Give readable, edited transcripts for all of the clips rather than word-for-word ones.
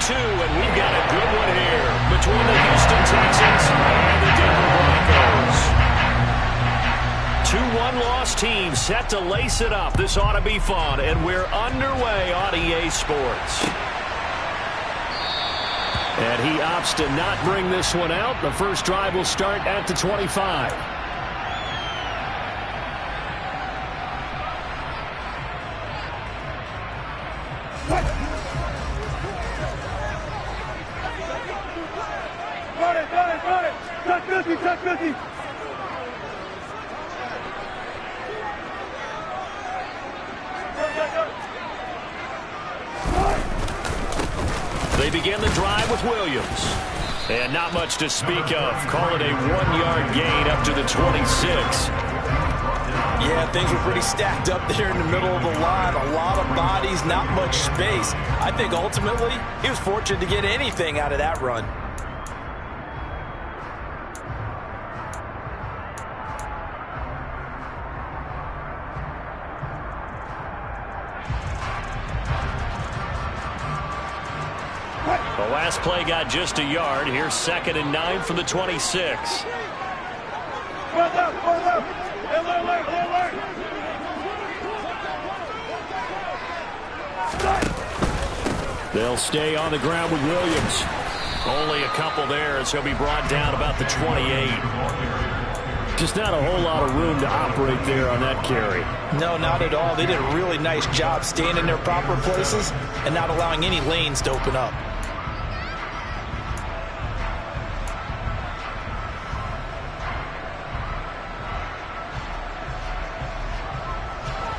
2, and we've got a good one here between the Houston Texans and the Denver Broncos. 2 one-loss teams set to lace it up. This ought to be fun, and we're underway on EA Sports. And he opts to not bring this one out. The first drive will start at the 25. Touch 50. They begin the drive with Williams. And not much to speak of. Call it a 1-yard gain up to the 26. Yeah, things were pretty stacked up there in the middle of the line. A lot of bodies, not much space. I think ultimately he was fortunate to get anything out of that run. The last play got just a yard. Here's 2nd and 9 from the 26. They'll stay on the ground with Williams. Only a couple there as he'll be brought down about the 28. Just not a whole lot of room to operate there on that carry. No, not at all. They did a really nice job staying in their proper places and not allowing any lanes to open up.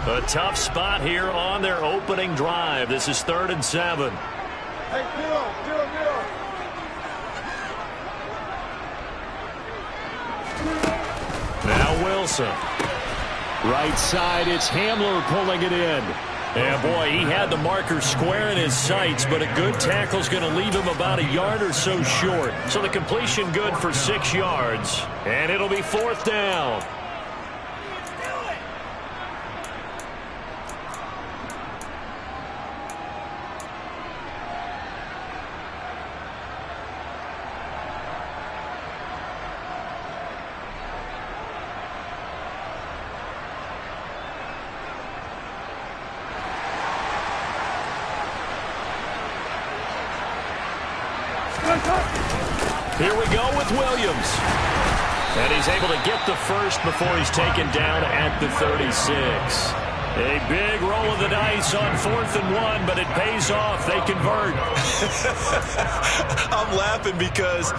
A tough spot here on their opening drive. This is 3rd and 7. Hey, get on. Now Wilson. Right side, it's Hamler pulling it in. And boy, he had the marker square in his sights, but a good tackle's going to leave him about a yard or so short. So the completion good for 6 yards. And it'll be 4th down. Here we go with Williams. And he's able to get the first before he's taken down at the 36. A big roll of the dice on 4th and 1, but it pays off. They convert. I'm laughing because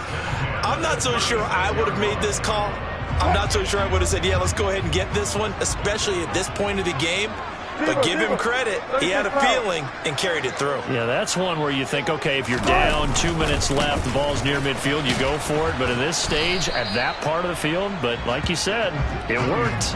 I'm not so sure I would have made this call. I'm not so sure I would have said, yeah, let's go ahead and get this one, especially at this point of the game. But give him credit. He had a feeling and carried it through. Yeah, that's one where you think, okay, if you're down, 2 minutes left, the ball's near midfield, you go for it. But in this stage, at that part of the field, but like you said, it worked.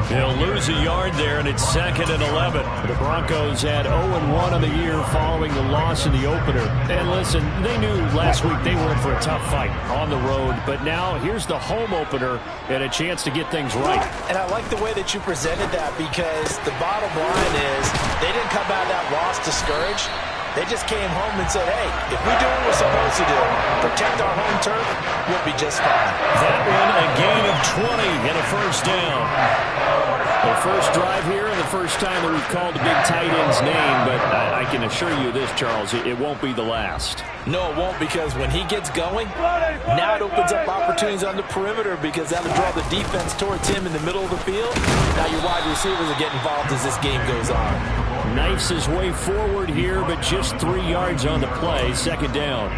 He'll lose a yard there, and it's 2nd and 11. The Broncos had 0-1 on the year following the loss in the opener. And listen, they knew last week they were in for a tough fight on the road. But now here's the home opener and a chance to get things right. And I like the way that you presented that because the bottom line is they didn't come out of that loss discouraged. They just came home and said, hey, if we do what we're supposed to do, protect our home turf, we'll be just fine. That one, a gain of 20 and a 1st down. The first drive here and the first time that we've called the big tight end's name, but I can assure you this, Charles, it won't be the last. No, it won't, because when he gets going, now it opens up opportunities on the perimeter because that'll draw the defense towards him in the middle of the field. Now your wide receivers will get involved as this game goes on. Knifes his way forward here, but just 3 yards on the play. 2nd down.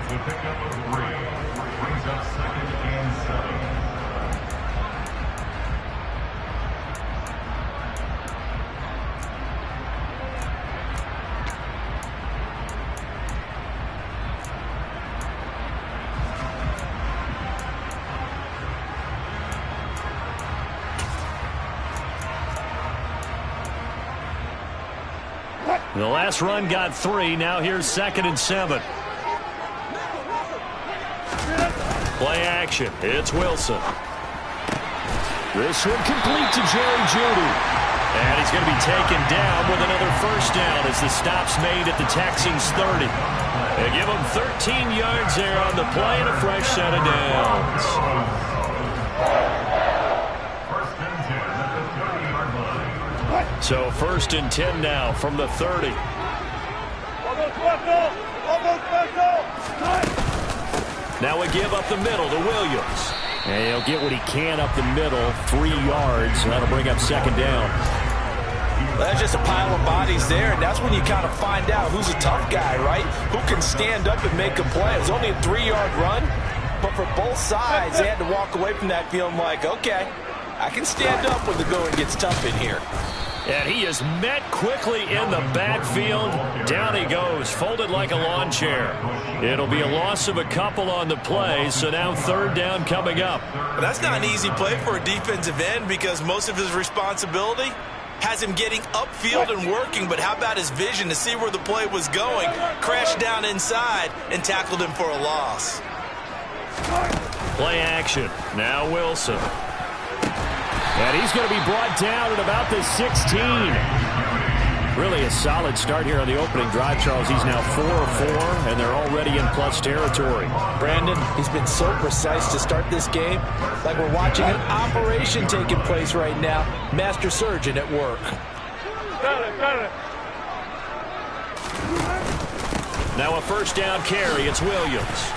The last run got 3. Now here's 2nd and 7. Play action. It's Wilson. This one complete to Jerry Jeudy. And he's going to be taken down with another first down as the stop's made at the Texans' 30. They give him 13 yards there on the play and a fresh set of downs. So 1st and 10 now from the 30. Now we give up the middle to Williams. And he'll get what he can up the middle, 3 yards. And that'll bring up 2nd down. That's just a pile of bodies there, and that's when you kind of find out who's a tough guy, right? Who can stand up and make a play. It was only a 3-yard run, but for both sides, they had to walk away from that feeling like, okay, I can stand up when the going gets tough in here. And he is met quickly in the backfield. Down he goes, folded like a lawn chair. It'll be a loss of a couple on the play, so now 3rd down coming up. But that's not an easy play for a defensive end because most of his responsibility has him getting upfield and working, but how about his vision to see where the play was going, crashed down inside, and tackled him for a loss. Play action. Now Wilson. And he's going to be brought down at about the 16. Really a solid start here on the opening drive, Charles. He's now 4 of 4, and they're already in plus territory. Brandon, he's been so precise to start this game, like we're watching an operation taking place right now. Master surgeon at work. Got it. Now a 1st down carry. It's Williams.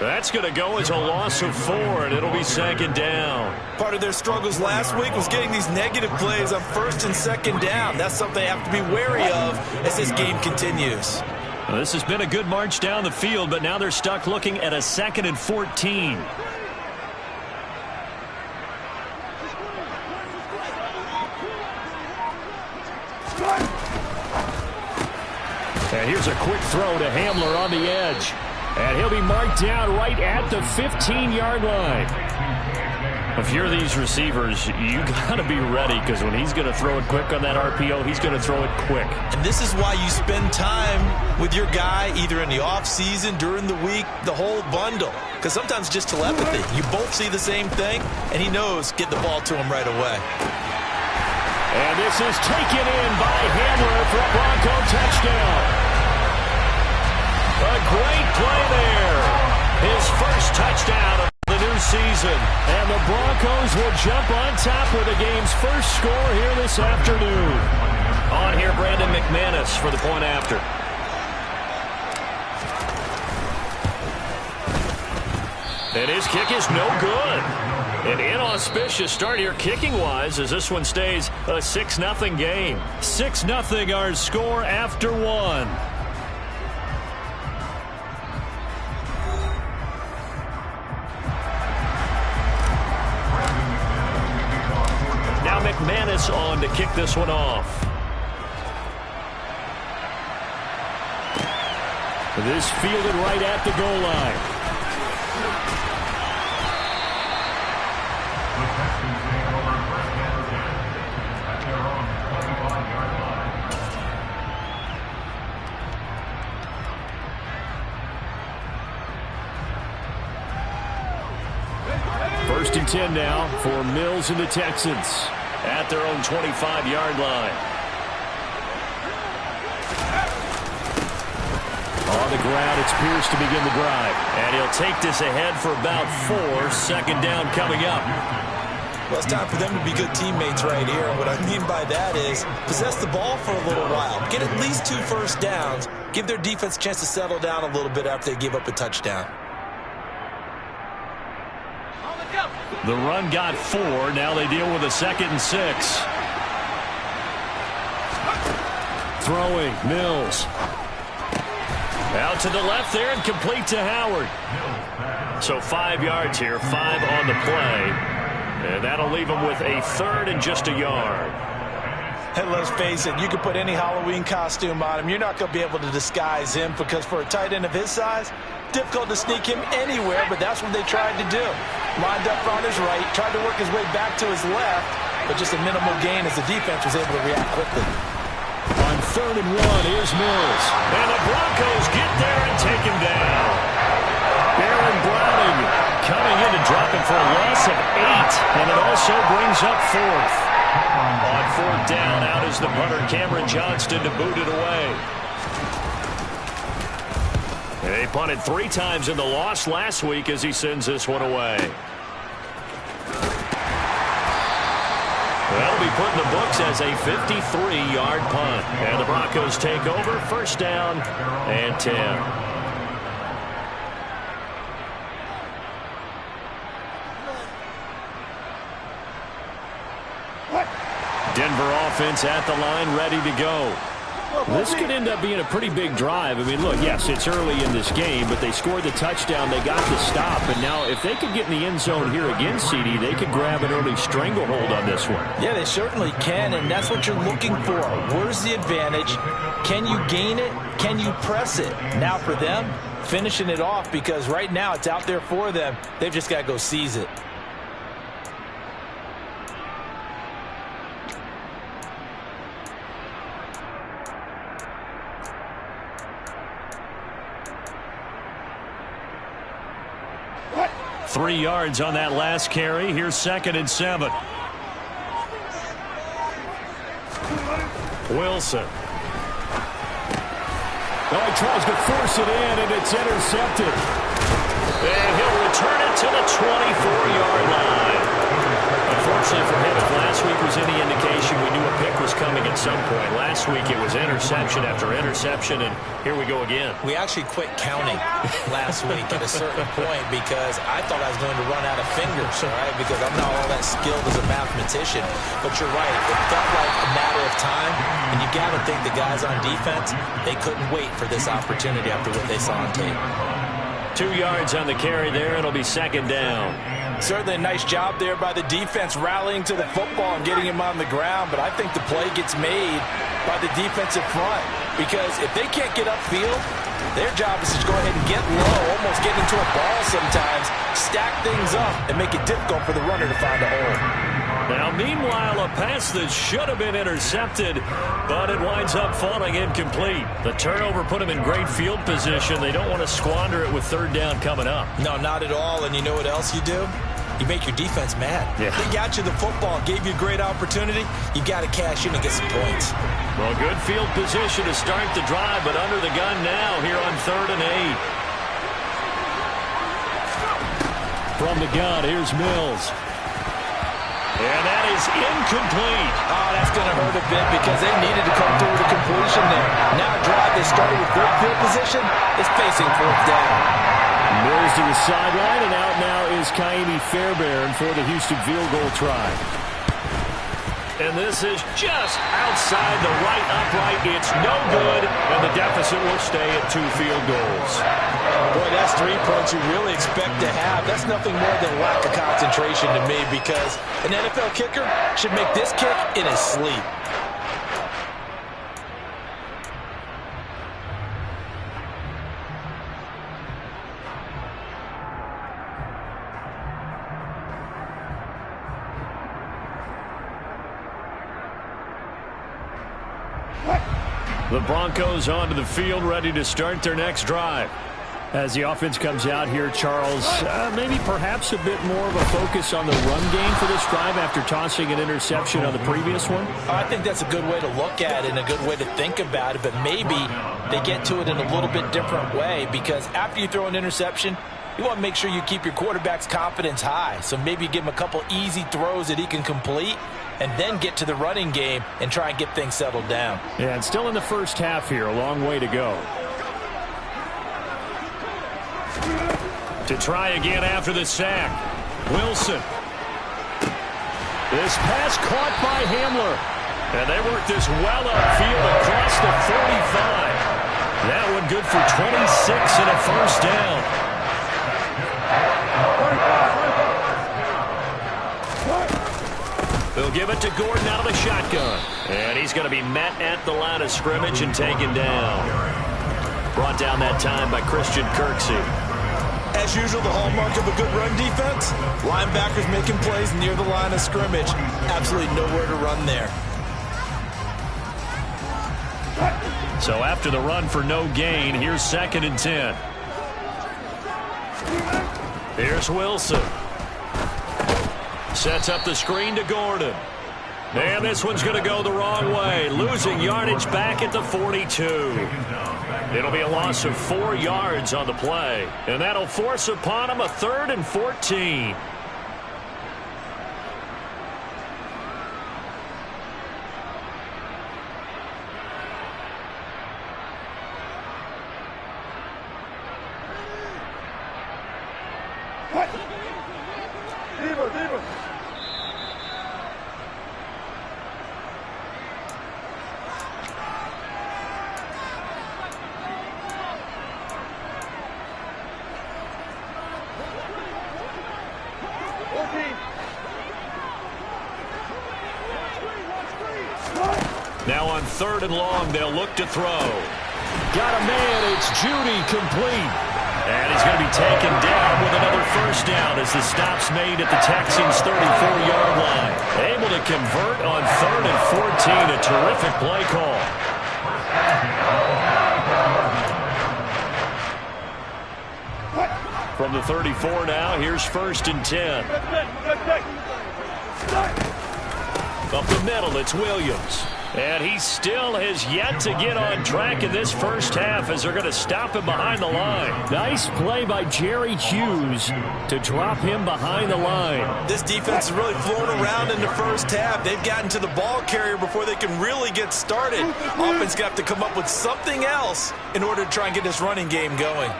That's going to go as a loss of 4, and it'll be 2nd down. Part of their struggles last week was getting these negative plays on 1st and 2nd down. That's something they have to be wary of as this game continues. Well, this has been a good march down the field, but now they're stuck looking at a 2nd and 14. And here's a quick throw to Hamler on the edge. And he'll be marked down right at the 15-yard line. If you're these receivers, you got to be ready because when he's going to throw it quick on that RPO, he's going to throw it quick. And this is why you spend time with your guy either in the offseason, during the week, the whole bundle. Because sometimes just telepathy. You both see the same thing, and he knows get the ball to him right away. And this is taken in by Hamler for a Bronco touchdown. A great play there. His first touchdown of the new season. And the Broncos will jump on top with the game's first score here this afternoon. On here, Brandon McManus for the point after. And his kick is no good. An inauspicious start here kicking-wise as this one stays a 6-0 game. 6-0 our score after 1. McManus on to kick this one off. This fielded right at the goal line. First and 10 now for Mills and the Texans. At their own 25-yard line. On the ground, it's Pierce to begin the drive. And he'll take this ahead for about 4. 2nd down coming up. Well, it's time for them to be good teammates right here. And what I mean by that is possess the ball for a little while. Get at least 2 first downs. Give their defense a chance to settle down a little bit after they give up a touchdown. The run got 4. Now they deal with a 2nd and 6. Throwing, Mills. Out to the left there and complete to Howard. So 5 yards here, 5 on the play. And that'll leave him with a 3rd and just a yard. And let's face it, you can put any Halloween costume on him. You're not going to be able to disguise him because for a tight end of his size, difficult to sneak him anywhere, but that's what they tried to do. Lined up on his right, tried to work his way back to his left, but just a minimal gain as the defense was able to react quickly. On 3rd and 1, here's Mills. And the Broncos get there and take him down. Baron Browning coming in to drop him for a loss of 8, and it also brings up 4th. 4th down. Out is the punter, Cameron Johnston, to boot it away. They punted 3 times in the loss last week as he sends this one away. That'll be put in the books as a 53-yard punt. And the Broncos take over, 1st down and 10. Denver offense at the line, ready to go. This could end up being a pretty big drive. I mean, look, yes, it's early in this game, but they scored the touchdown. They got the stop. And now if they could get in the end zone here again, CD, they could grab an early stranglehold on this one. Yeah, they certainly can, and that's what you're looking for. Where's the advantage? Can you gain it? Can you press it? Now for them, finishing it off, because right now it's out there for them. They've just got to go seize it. What? 3 yards on that last carry. Here's 2nd and 7. Wilson. Oh, he tries to force it in, and it's intercepted. And he'll return it to the 24-yard line. Unfortunately for him, if last week was any indication, we knew a pick was coming at some point. Last week it was interception after interception, and here we go again. We actually quit counting last week at a certain point because I thought I was going to run out of fingers, all right, because I'm not all that skilled as a mathematician. But you're right. It felt like a matter of time, and you got to think the guys on defense, they couldn't wait for this opportunity after what they saw on tape. 2 yards on the carry there. It'll be 2nd down. Certainly a nice job there by the defense rallying to the football and getting him on the ground, but I think the play gets made by the defensive front because if they can't get upfield, their job is to go ahead and get low, almost get into a ball sometimes, stack things up, and make it difficult for the runner to find a hole. Now, meanwhile, a pass that should have been intercepted, but it winds up falling incomplete. The turnover put them in great field position. They don't want to squander it with 3rd down coming up. No, not at all. And you know what else you do? You make your defense mad. Yeah. They got you the football, gave you a great opportunity. You got to cash in and get some points. Well, good field position to start the drive, but under the gun now here on 3rd and 8. From the gun, here's Mills. And that is incomplete. Oh, that's going to hurt a bit because they needed to come through with a completion there. Now a drive they started with good field position is facing 4th down. Mills to the sideline, and out now is Kaimi Fairbairn for the Houston field goal try. And this is just outside the right upright. It's no good, and the deficit will stay at 2 field goals. Boy, that's 3 points you really expect to have. That's nothing more than lack of concentration to me because an NFL kicker should make this kick in his sleep. The Broncos onto the field, ready to start their next drive. As the offense comes out here, Charles, maybe perhaps a bit more of a focus on the run game for this drive after tossing an interception on the previous one? I think that's a good way to look at it and a good way to think about it, but maybe they get to it in a little bit different way because after you throw an interception, you want to make sure you keep your quarterback's confidence high. So maybe give him a couple easy throws that he can complete and then get to the running game and try and get things settled down. Yeah, and still in the first half here, a long way to go. To try again after the sack. Wilson. This pass caught by Hamler. And they work this well upfield across the 45. That one good for 26 and a 1st down. They'll give it to Gordon out of the shotgun. And he's going to be met at the line of scrimmage and taken down. Brought down that time by Christian Kirksey. As usual, the hallmark of a good run defense, linebackers making plays near the line of scrimmage. Absolutely nowhere to run there. So after the run for no gain, here's 2nd and 10. Here's Wilson. Sets up the screen to Gordon. And this one's going to go the wrong way, losing yardage back at the 42. It'll be a loss of 4 yards on the play, and that'll force upon him a 3rd and 14. Now on 3rd and long, they'll look to throw. Got a man. It's Judy, complete. And he's going to be taken down with another first down as the stop's made at the Texans' 34-yard line. Able to convert on 3rd and 14. A terrific play call. From the 34 now, here's 1st and 10. Up the middle, it's Williams. And he still has yet to get on track in this first half as they're going to stop him behind the line. Nice play by Jerry Hughes to drop him behind the line. This defense is really flown around in the first half. They've gotten to the ball carrier before they can really get started. Offense got to come up with something else in order to try and get this running game going.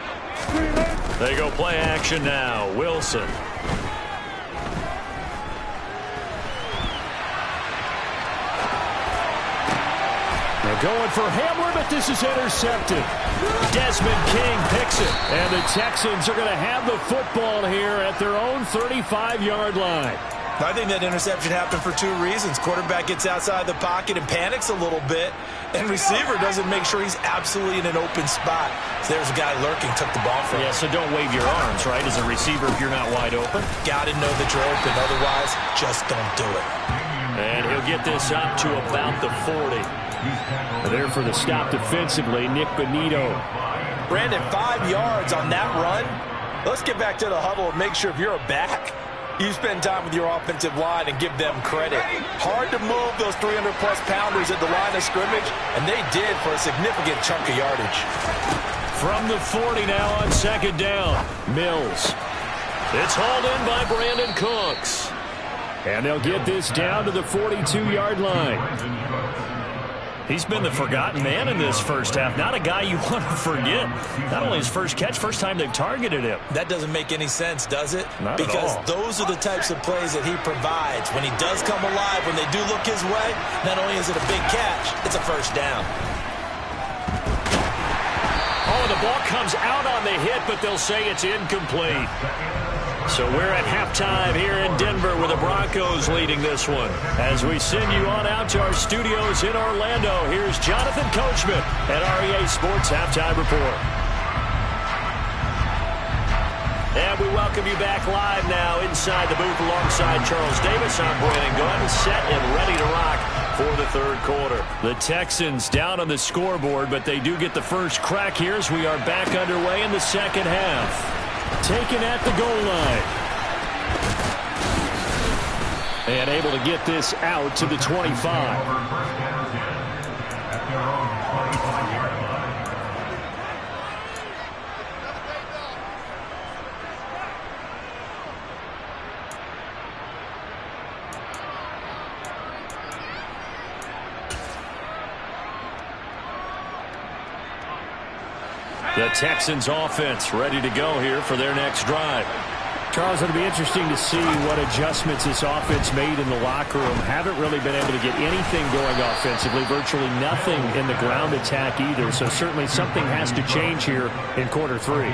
They go play action now. Wilson. Going for Hamler, but this is intercepted. Desmond King picks it. And the Texans are going to have the football here at their own 35-yard line. I think that interception happened for 2 reasons. Quarterback gets outside the pocket and panics a little bit, and receiver doesn't make sure he's absolutely in an open spot. So there's a guy lurking, took the ball from him. Yeah, so don't wave your arms, right, as a receiver if you're not wide open. Got to know that you're open. Otherwise, just don't do it. And he'll get this up to about the 40. There for the stop defensively, Nick Benito. Brandon, 5 yards on that run. Let's get back to the huddle and make sure if you're a back, you spend time with your offensive line and give them credit. Hard to move those 300-plus pounders at the line of scrimmage, and they did for a significant chunk of yardage. From the 40 now on 2nd down, Mills. It's hauled in by Brandon Cooks. And they'll get this down to the 42-yard line. He's been the forgotten man in this first half. Not a guy you want to forget. Not only his first catch, first time they've targeted him. That doesn't make any sense, does it? Not because at all. Those are the types of plays that he provides. When he does come alive, when they do look his way, not only is it a big catch, it's a first down. Oh, the ball comes out on the hit, but they'll say it's incomplete. So we're at halftime here in Denver with the Broncos leading this one. As we send you on out to our studios in Orlando, here's Jonathan Coachman at REA Sports Halftime Report. And we welcome you back live now inside the booth alongside Charles Davis. I'm Brandon Gunn, set and ready to rock for the 3rd quarter. The Texans down on the scoreboard, but they do get the first crack here as we are back underway in the 2nd half. Taken at the goal line. And able to get this out to the 25. The Texans offense ready to go here for their next drive. Charles, it'll be interesting to see what adjustments this offense made in the locker room. Haven't really been able to get anything going offensively, virtually nothing in the ground attack either. So certainly something has to change here in quarter 3.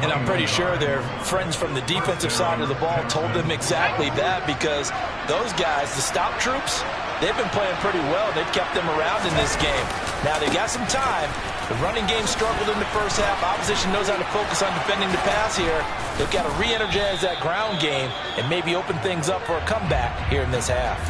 And I'm pretty sure their friends from the defensive side of the ball told them exactly that, because those guys, the stop troops, they've been playing pretty well. They've kept them around in this game. Now they got some time. The running game struggled in the first half. Opposition knows how to focus on defending the pass here. They've got to re-energize that ground game and maybe open things up for a comeback here in this half.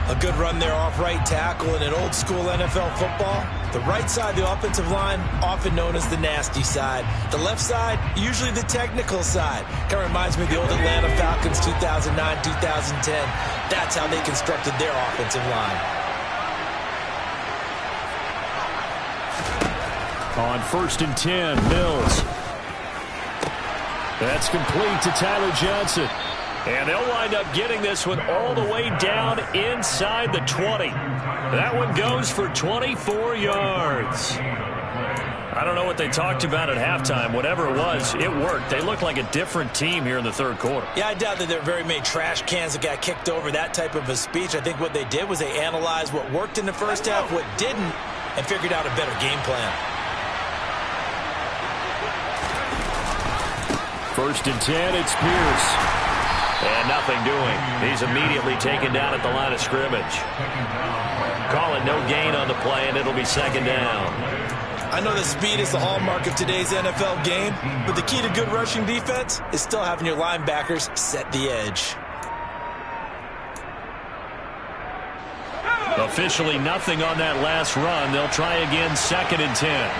A good run there off right tackle in an old school NFL football. The right side, the offensive line, often known as the nasty side. The left side, usually the technical side. Kind of reminds me of the old Atlanta Falcons 2009, 2010. That's how they constructed their offensive line. On 1st and 10, Mills. That's complete to Tyler Johnson. And they'll wind up getting this one all the way down inside the 20. That one goes for 24 yards. I don't know what they talked about at halftime. Whatever it was, it worked. They looked like a different team here in the third quarter. Yeah, I doubt that there are very many trash cans that got kicked over, that type of a speech. I think what they did was they analyzed what worked in the first half, what didn't, and figured out a better game plan. 1st and 10, it's Pierce. And nothing doing. He's immediately taken down at the line of scrimmage. Call it no gain on the play, and it'll be 2nd down. I know that speed is the hallmark of today's NFL game, but the key to good rushing defense is still having your linebackers set the edge. Officially nothing on that last run. They'll try again, 2nd and 10.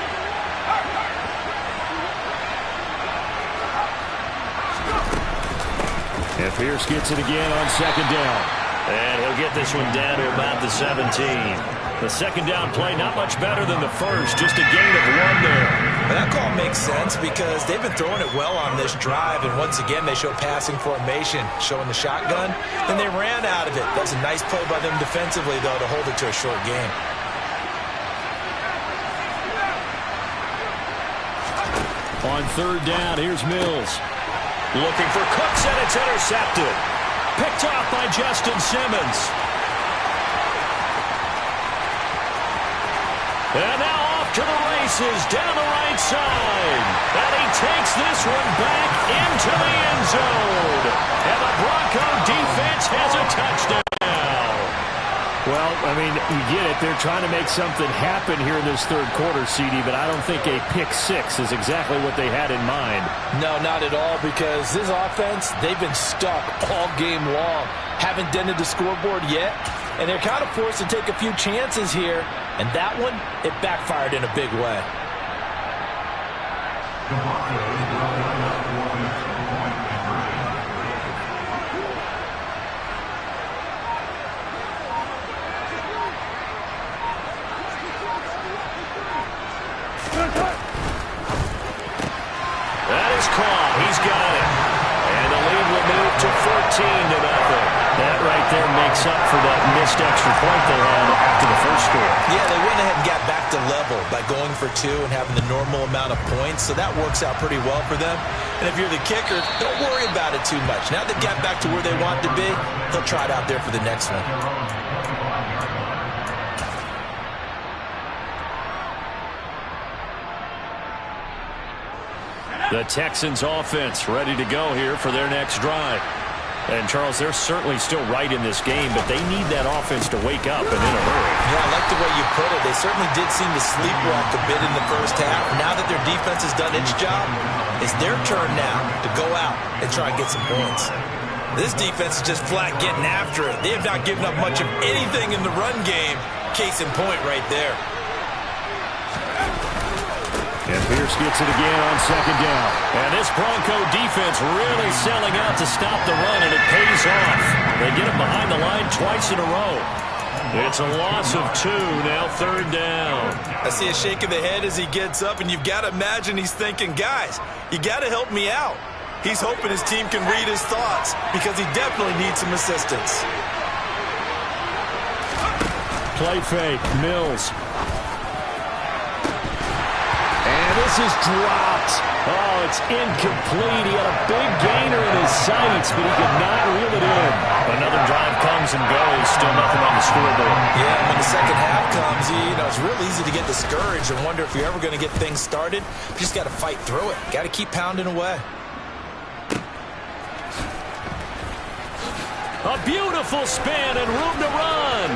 And Pierce gets it again on 2nd down. And he'll get this one down to about the 17. The 2nd down play not much better than the first, just a gain of 1 there. But that call makes sense because they've been throwing it well on this drive, and once again they show passing formation, showing the shotgun. Then they ran out of it. That's a nice play by them defensively, though, to hold it to a short game. On 3rd down, here's Mills. Looking for Cooks, and it's intercepted. Picked off by Justin Simmons. And now off to the races down the right side. And he takes this one back into the end zone. And the Bronco defense has a touchdown. Well, I mean, you get it. They're trying to make something happen here in this third quarter, CD, but I don't think a pick 6 is exactly what they had in mind. No, not at all, because this offense, they've been stuck all game long. Haven't dented the scoreboard yet, and they're kind of forced to take a few chances here, and that one, it backfired in a big way. Caught. He's got it. And the lead will move to 14-0. That right there makes up for that missed extra point they had after the first score. Yeah, they went ahead and got back to level by going for 2 and having the normal amount of points, so that works out pretty well for them. And if you're the kicker, don't worry about it too much. Now they got back to where they want to be, they'll try it out there for the next one. The Texans offense ready to go here for their next drive. And, Charles, they're certainly still right in this game, but they need that offense to wake up and in a hurry. Yeah, I like the way you put it. They certainly did seem to sleepwalk a bit in the first half. Now that their defense has done its job, it's their turn now to go out and try and get some points. This defense is just flat getting after it. They have not given up much of anything in the run game. Case in point right there. And Pierce gets it again on 2nd down. And this Bronco defense really selling out to stop the run, and it pays off. They get it behind the line twice in a row. It's a loss of 2, now 3rd down. I see a shake of the head as he gets up, and you've got to imagine he's thinking, guys, you got to help me out. He's hoping his team can read his thoughts because he definitely needs some assistance. Play fake, Mills. This is dropped. Oh, it's incomplete. He had a big gainer in his sights, but he could not reel it in. Another drive comes and goes. Still nothing on the scoreboard. Yeah, when the second half comes, it's real easy to get discouraged and wonder if you're ever going to get things started. You just got to fight through it. Got to keep pounding away. A beautiful spin and room to run.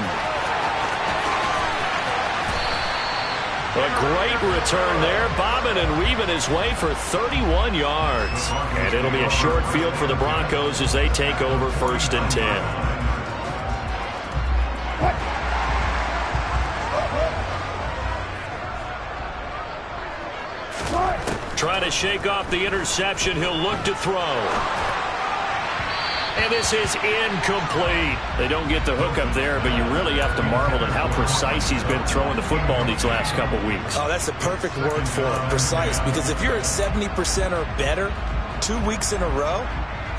A great return there, bobbing and weaving his way for 31 yards. And it'll be a short field for the Broncos as they take over 1st and 10. Trying to shake off the interception. He'll look to throw. And this is incomplete. They don't get the hook up there, but you really have to marvel at how precise he's been throwing the football these last couple weeks. Oh, that's the perfect word for it, precise. Because if you're at 70% or better 2 weeks in a row,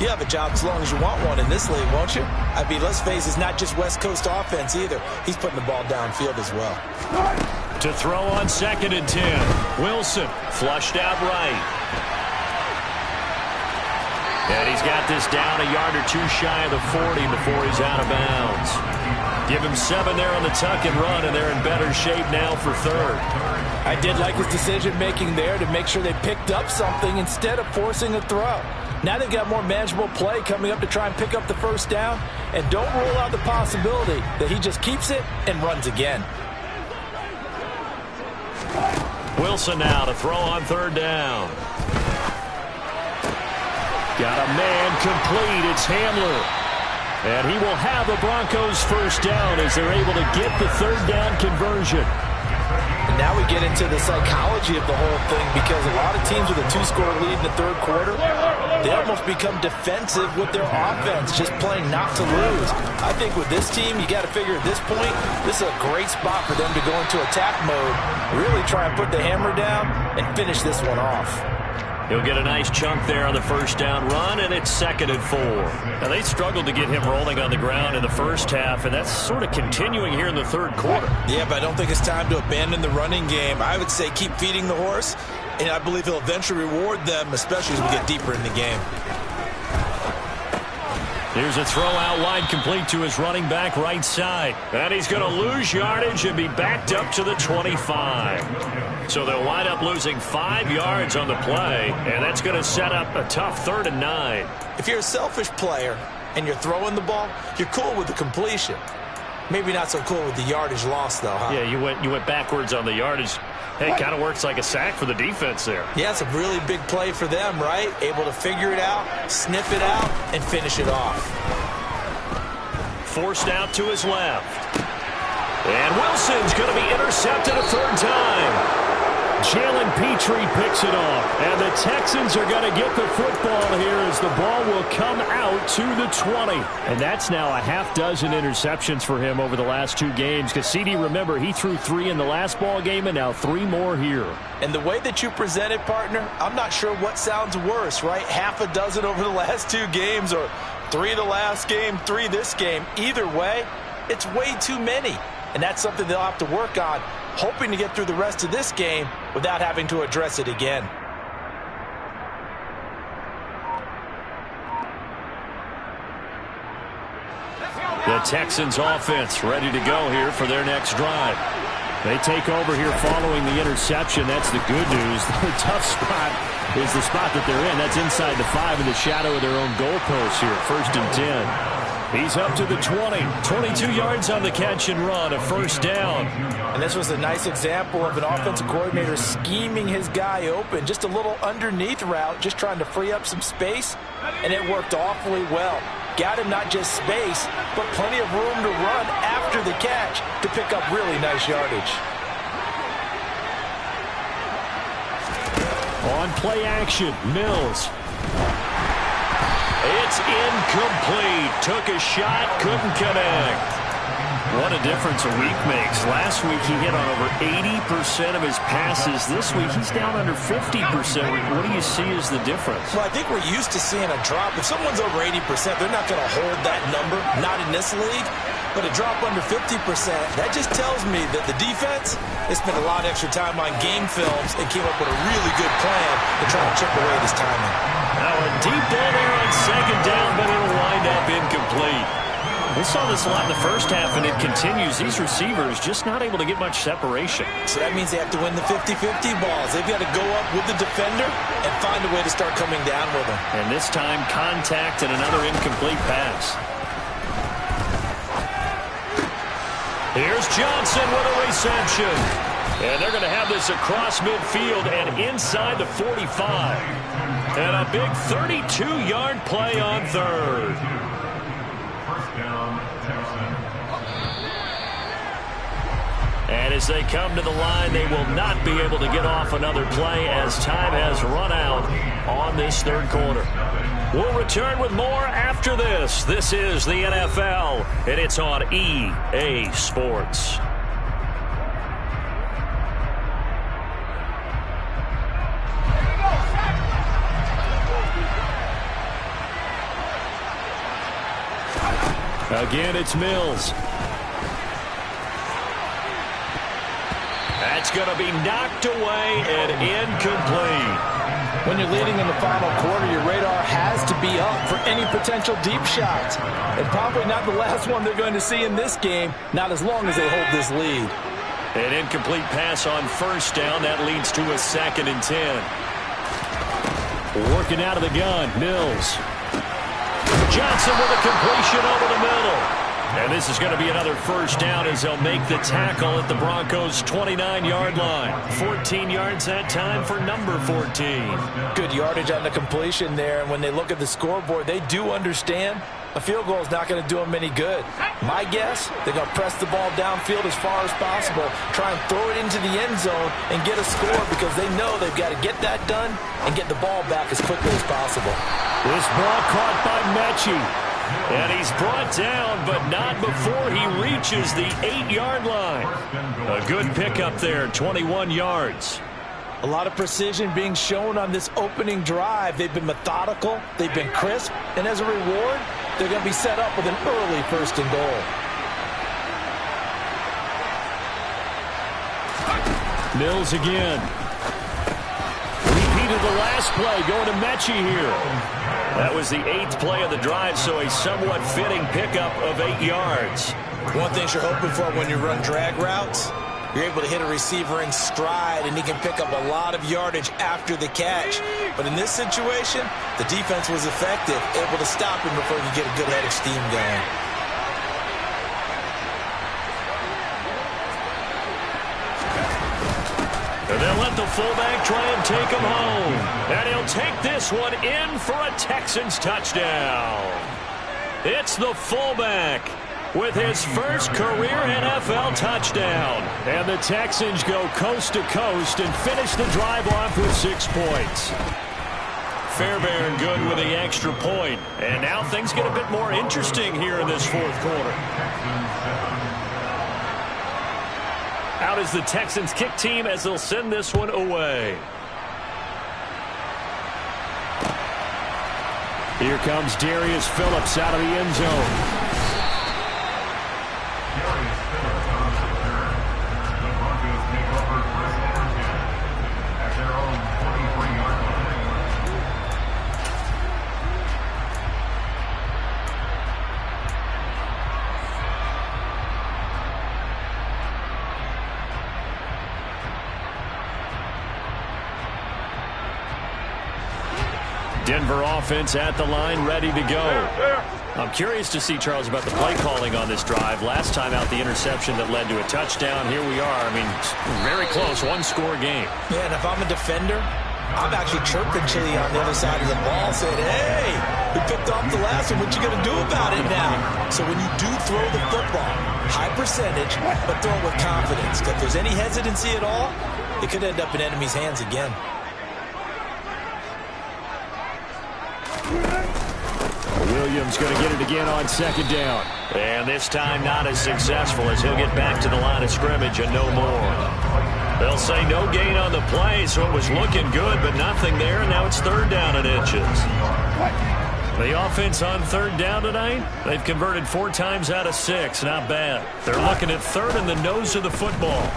you have a job as long as you want one in this league, won't you? I mean, let's face it, it's not just West Coast offense either. He's putting the ball downfield as well. To throw on 2nd and 10. Wilson flushed out right. And he's got this down a yard or two shy of the 40 before he's out of bounds. Give him 7 there on the tuck and run, and they're in better shape now for 3rd. I did like his decision-making there to make sure they picked up something instead of forcing a throw. Now they've got more manageable play coming up to try and pick up the 1st down, and don't rule out the possibility that he just keeps it and runs again. Wilson now to throw on 3rd down. Got a man complete. It's Hamler. And he will have the Broncos 1st down as they're able to get the 3rd down conversion. And now we get into the psychology of the whole thing, because a lot of teams with a 2-score lead in the 3rd quarter, they almost become defensive with their offense, just playing not to lose. I think with this team, you got to figure at this point, this is a great spot for them to go into attack mode, really try and put the hammer down and finish this one off. He'll get a nice chunk there on the 1st down run, and it's 2nd and 4. Now, they struggled to get him rolling on the ground in the 1st half, and that's sort of continuing here in the 3rd quarter. Yeah, but I don't think it's time to abandon the running game. I would say keep feeding the horse, and I believe he'll eventually reward them, especially as we get deeper in the game. Here's a throw out wide, complete to his running back right side. And he's going to lose yardage and be backed up to the 25. So they'll wind up losing 5 yards on the play, and that's going to set up a tough 3rd and 9. If you're a selfish player and you're throwing the ball, you're cool with the completion. Maybe not so cool with the yardage loss, though, huh? Yeah, you went backwards on the yardage. Hey, kind of works like a sack for the defense there. Yeah, it's a really big play for them, right? Able to figure it out, sniff it out, and finish it off. Forced out to his left. And Wilson's going to be intercepted a 3rd time. Jalen Petrie picks it off. And the Texans are going to get the football here as the ball will come out to the 20. And that's now a half dozen interceptions for him over the last 2 games. Because CD, remember, he threw 3 in the last ball game and now 3 more here. And the way that you present it, partner, I'm not sure what sounds worse, right? Half a dozen over the last 2 games, or 3 the last game, 3 this game. Either way, it's way too many. And that's something they'll have to work on, hoping to get through the rest of this game without having to address it again. The Texans offense ready to go here for their next drive. They take over here following the interception. That's the good news. The tough spot is the spot that they're in. That's inside the 5 in the shadow of their own goalpost here. 1st and 10. He's up to the 20. 22 yards on the catch and run. A 1st down. And this was a nice example of an offensive coordinator scheming his guy open. Just a little underneath route, just trying to free up some space. And it worked awfully well. Got him not just space, but plenty of room to run after the catch to pick up really nice yardage. On play action, Mills. It's incomplete. Took a shot, couldn't connect. What a difference a week makes. Last week he hit on over 80% of his passes. This week he's down under 50%. What do you see as the difference? Well, I think we're used to seeing a drop. If someone's over 80%, they're not going to hold that number, not in this league. But a drop under 50%, that just tells me that the defense has spent a lot of extra time on game films and came up with a really good plan to try to chip away this timing. Now a deep ball there on 2nd down, but it'll wind up incomplete. We saw this a lot in the 1st half, and it continues. These receivers just not able to get much separation. So that means they have to win the 50-50 balls. They've got to go up with the defender and find a way to start coming down with them. And this time, contact and another incomplete pass. Here's Johnson with a reception. And they're going to have this across midfield and inside the 45. And a big 32-yard play on 3rd. And as they come to the line, they will not be able to get off another play as time has run out on this third quarter. We'll return with more after this. This is the NFL, and it's on EA Sports. Again, it's Mills. That's going to be knocked away and incomplete. When you're leading in the final quarter, your radar has to be up for any potential deep shots. And probably not the last one they're going to see in this game, not as long as they hold this lead. An incomplete pass on first down. That leads to a 2nd and 10. Working out of the gun, Mills. Johnson with a completion over the middle. And this is going to be another first down as they'll make the tackle at the Broncos' 29-yard line. 14 yards that time for number 14. Good yardage on the completion there. And when they look at the scoreboard, they do understand a field goal is not going to do them any good. My guess, they're going to press the ball downfield as far as possible, try and throw it into the end zone and get a score because they know they've got to get that done and get the ball back as quickly as possible. This ball caught by Mechie. And he's brought down, but not before he reaches the 8-yard line. A good pickup there, 21 yards. A lot of precision being shown on this opening drive. They've been methodical, they've been crisp, and as a reward, they're going to be set up with an early 1st and goal. Mills again. Repeated the last play, going to Mechie here. That was the 8th play of the drive, so a somewhat fitting pickup of 8 yards. One thing you're hoping for when you run drag routes, you're able to hit a receiver in stride, and he can pick up a lot of yardage after the catch. But in this situation, the defense was effective, able to stop him before you get a good head of steam going. And they'll let the fullback try and take him home. And he'll take this one in for a Texans touchdown. It's the fullback with his first career NFL touchdown. And the Texans go coast to coast and finish the drive off with 6 points. Fairbairn good with the extra point. And now things get a bit more interesting here in this 4th quarter. Out is the Texans kick team as they'll send this one away. Here comes Darius Phillips out of the end zone. Denver offense at the line, ready to go. I'm curious to see, Charles, about the play calling on this drive. Last time out, the interception that led to a touchdown. Here we are. I mean, very close, 1-score game. Yeah, and if I'm a defender, I'm actually chirping Chili on the other side of the ball, saying, hey, we picked off the last one. What you going to do about it now? So when you do throw the football, high percentage, but throw it with confidence. If there's any hesitancy at all, it could end up in enemy's hands again. Williams going to get it again on 2nd down. And this time not as successful as he'll get back to the line of scrimmage and no more. They'll say no gain on the play, so it was looking good, but nothing there, and now it's 3rd down and inches. The offense on 3rd down tonight, they've converted 4 times out of 6. Not bad. They're looking at 3rd in the nose of the football.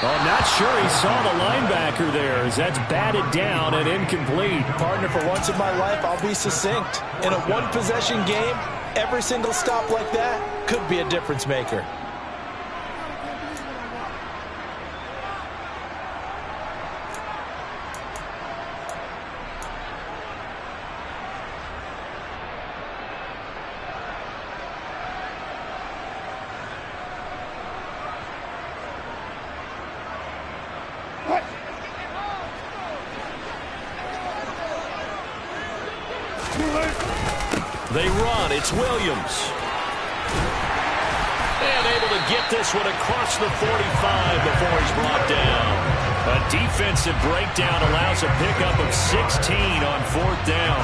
I'm not sure he saw the linebacker there as that's batted down and incomplete. Partner, for once in my life, I'll be succinct. In a one-possession game, every single stop like that could be a difference maker. They run. It's Williams. And unable to get this one across the 45 before he's brought down. A defensive breakdown allows a pickup of 16 on 4th down.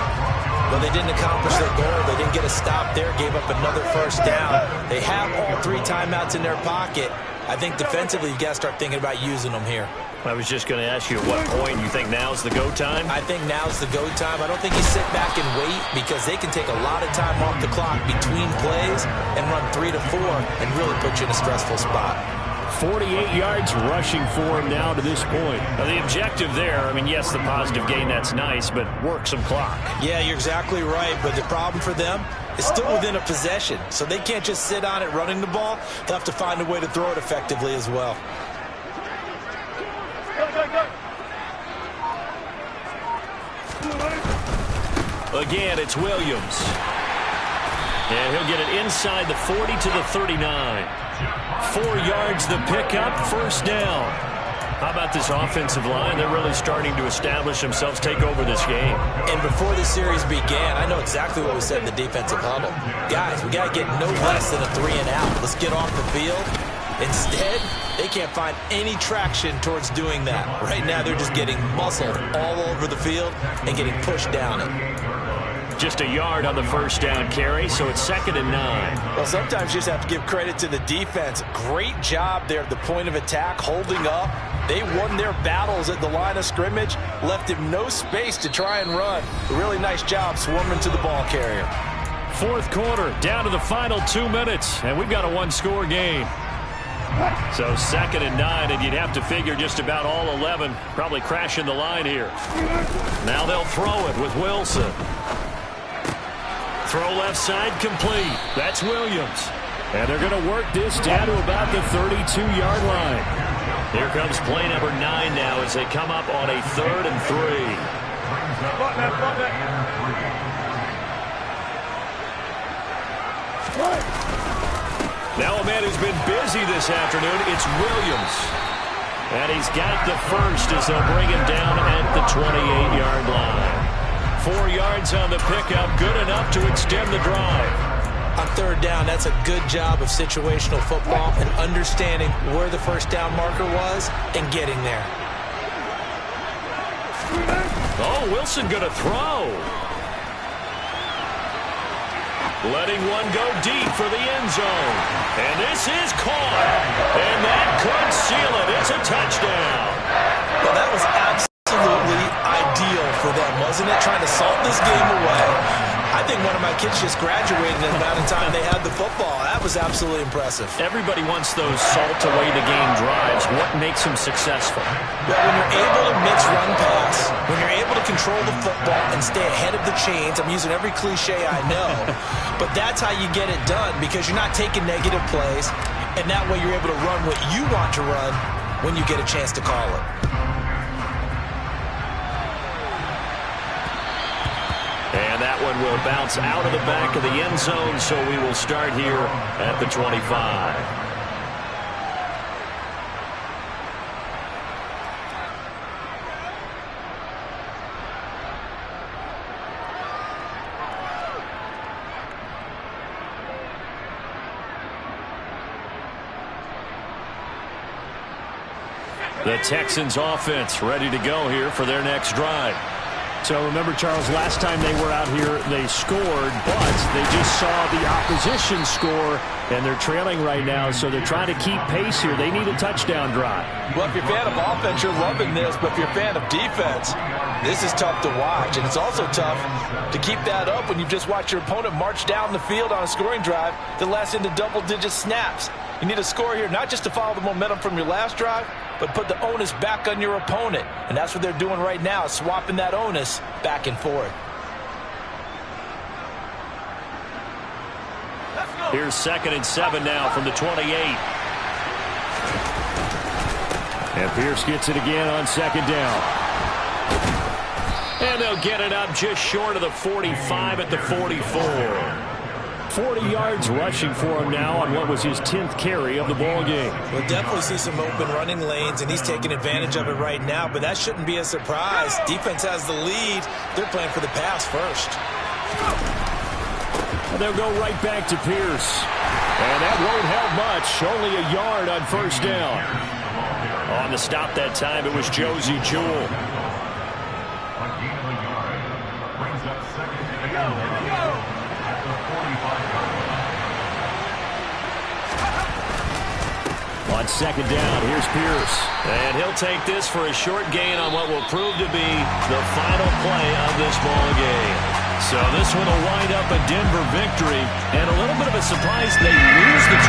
Well, they didn't accomplish their goal. They didn't get a stop there, gave up another first down. They have all 3 timeouts in their pocket. I think defensively, you've got to start thinking about using them here. I was just going to ask you at what point you think now's the go time? I think now's the go time. I don't think you sit back and wait because they can take a lot of time off the clock between plays and run 3 to 4 and really put you in a stressful spot. 48 yards rushing for him now to this point. Now, the objective there, I mean, yes, the positive gain, that's nice, but work some clock. Yeah, you're exactly right, but the problem for them is still within a possession, so they can't just sit on it running the ball. They'll have to find a way to throw it effectively as well. Again, it's Williams. And he'll get it inside the 40 to the 39. 4 yards the pickup, first down. How about this offensive line? They're really starting to establish themselves, take over this game. And before the series began, I know exactly what we said in the defensive huddle. Guys, we got to get no less than a 3 and out. Let's get off the field. Instead, they can't find any traction towards doing that. Right now, they're just getting muscled all over the field and getting pushed down it. Just a yard on the first down carry, so it's 2nd and 9. Well, sometimes you just have to give credit to the defense. Great job there at the point of attack, holding up. They won their battles at the line of scrimmage, left him no space to try and run. A really nice job swarming to the ball carrier. 4th quarter, down to the final 2 minutes, and we've got a 1-score game. So 2nd and 9, and you'd have to figure just about all 11 probably crashing the line here. Now they'll throw it with Wilson. Throw left side complete. That's Williams. And they're going to work this down to about the 32-yard line. Here comes play number 9 now as they come up on a 3rd and 3. Now a man who's been busy this afternoon, it's Williams. And he's got the first as they'll bring him down at the 28-yard line. 4 yards on the pickup, good enough to extend the drive. On 3rd down, that's a good job of situational football and understanding where the first down marker was and getting there. Oh, Wilson going to throw. Letting one go deep for the end zone. And this is caught. And that could seal it. It's a touchdown. Well, that was absolutely ideal for them, wasn't it? Trying to salt this game away. I think one of my kids just graduated in the amount of time they had the football. That was absolutely impressive. Everybody wants those salt-away-the-game drives. What makes them successful? Well, when you're able to mix run-pass, when you're able to control the football and stay ahead of the chains, I'm using every cliche I know, but that's how you get it done because you're not taking negative plays, and that way you're able to run what you want to run when you get a chance to call it. And that one will bounce out of the back of the end zone, so we will start here at the 25. The Texans offense ready to go here for their next drive. So remember, Charles, last time they were out here, they scored, but they just saw the opposition score, and they're trailing right now, so they're trying to keep pace here. They need a touchdown drive. Well, if you're a fan of offense, you're loving this, but if you're a fan of defense, this is tough to watch, and it's also tough to keep that up when you've just watched your opponent march down the field on a scoring drive that lasts into double-digit snaps. You need a score here, not just to follow the momentum from your last drive, but put the onus back on your opponent. And that's what they're doing right now, swapping that onus back and forth. Here's 2nd and 7 now from the 28. And Pierce gets it again on 2nd down. And they'll get it up just short of the 45 at the 44. 40 yards rushing for him now on what was his 10th carry of the ball game. We'll definitely see some open running lanes, and he's taking advantage of it right now, but that shouldn't be a surprise. Defense has the lead. They're playing for the pass first. And they'll go right back to Pierce. And that won't help much. Only a yard on first down. On the stop that time, it was Josie Jewell. On second down, here's Pierce. And he'll take this for a short gain on what will prove to be the final play of this ball game. So this one will wind up a Denver victory. And a little bit of a surprise, they lose the